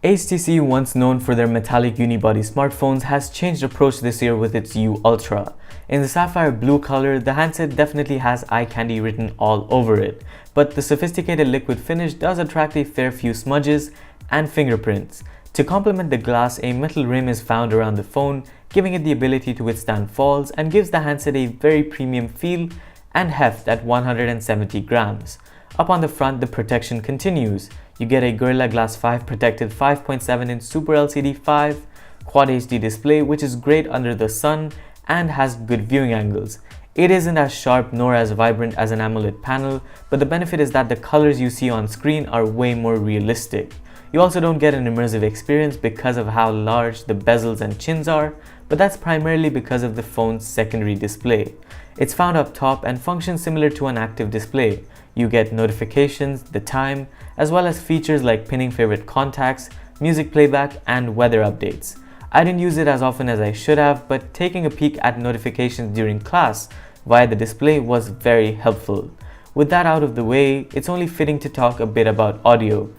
HTC, once known for their metallic unibody smartphones, has changed approach this year with its U Ultra. In the sapphire blue color, the handset definitely has eye candy written all over it, but the sophisticated liquid finish does attract a fair few smudges and fingerprints. To complement the glass, a metal rim is found around the phone, giving it the ability to withstand falls and gives the handset a very premium feel and heft at 170 grams. Up on the front, the protection continues. You get a Gorilla Glass 5 protected 5.7-inch Super LCD 5 Quad HD display, which is great under the sun and has good viewing angles. It isn't as sharp nor as vibrant as an AMOLED panel, but the benefit is that the colors you see on screen are way more realistic. You also don't get an immersive experience because of how large the bezels and chins are, but that's primarily because of the phone's secondary display. It's found up top and functions similar to an active display. You get notifications, the time, as well as features like pinning favorite contacts, music playback, and weather updates. I didn't use it as often as I should have, but taking a peek at notifications during class via the display was very helpful. With that out of the way, it's only fitting to talk a bit about audio.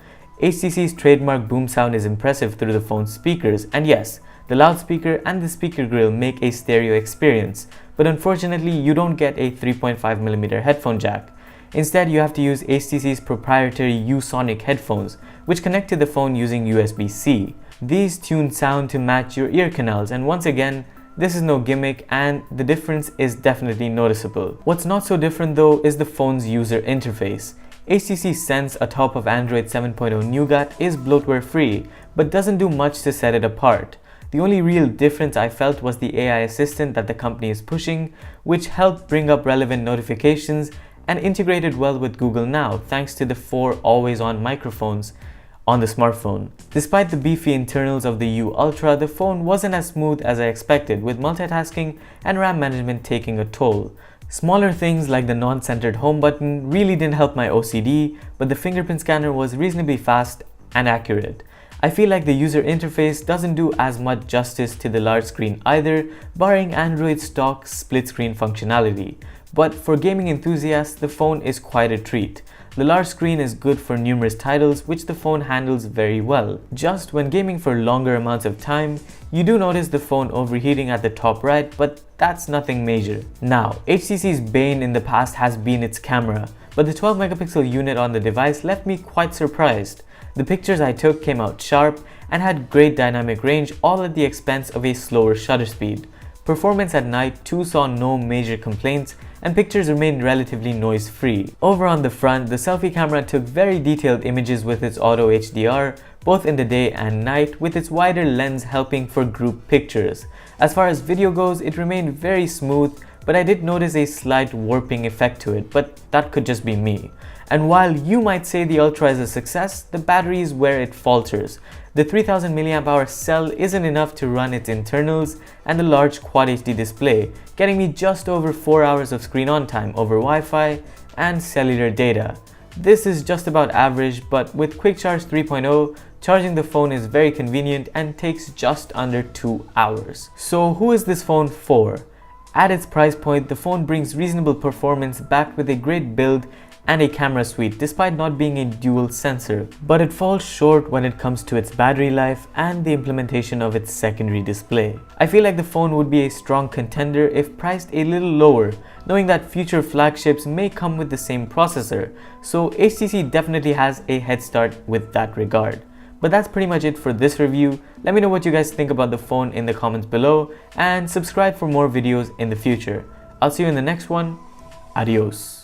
HTC's trademark boom sound is impressive through the phone's speakers, and yes, the loudspeaker and the speaker grill make a stereo experience, but unfortunately you don't get a 3.5mm headphone jack. Instead, you have to use HTC's proprietary U-Sonic headphones, which connect to the phone using USB-C. These tune sound to match your ear canals, and once again, this is no gimmick and the difference is definitely noticeable. What's not so different though is the phone's user interface. HTC Sense atop of Android 7.0 Nougat is bloatware free, but doesn't do much to set it apart. The only real difference I felt was the AI assistant that the company is pushing, which helped bring up relevant notifications and integrated well with Google Now thanks to the 4 always-on microphones on the smartphone. Despite the beefy internals of the U Ultra, the phone wasn't as smooth as I expected, with multitasking and RAM management taking a toll. Smaller things like the non-centered home button really didn't help my OCD, but the fingerprint scanner was reasonably fast and accurate. I feel like the user interface doesn't do as much justice to the large screen either, barring Android's stock split screen functionality. But for gaming enthusiasts, the phone is quite a treat. The large screen is good for numerous titles, which the phone handles very well. Just when gaming for longer amounts of time, you do notice the phone overheating at the top right, but that's nothing major. Now, HTC's bane in the past has been its camera, but the 12-megapixel unit on the device left me quite surprised. The pictures I took came out sharp and had great dynamic range, all at the expense of a slower shutter speed. Performance at night too saw no major complaints, and pictures remained relatively noise-free. Over on the front, the selfie camera took very detailed images with its auto HDR, both in the day and night, with its wider lens helping for group pictures. As far as video goes, it remained very smooth, but I did notice a slight warping effect to it, but that could just be me. And while you might say the Ultra is a success, the battery is where it falters. The 3000 mAh cell isn't enough to run its internals and the large Quad HD display, getting me just over 4 hours of screen on time over Wi-Fi and cellular data. This is just about average, but with Quick Charge 3.0, charging the phone is very convenient and takes just under 2 hours. So who is this phone for? At its price point, the phone brings reasonable performance backed with a great build and a camera suite despite not being a dual sensor, but it falls short when it comes to its battery life and the implementation of its secondary display. I feel like the phone would be a strong contender if priced a little lower, knowing that future flagships may come with the same processor, so HTC definitely has a head start with that regard. But that's pretty much it for this review. Let me know what you guys think about the phone in the comments below and subscribe for more videos in the future. I'll see you in the next one. Adios.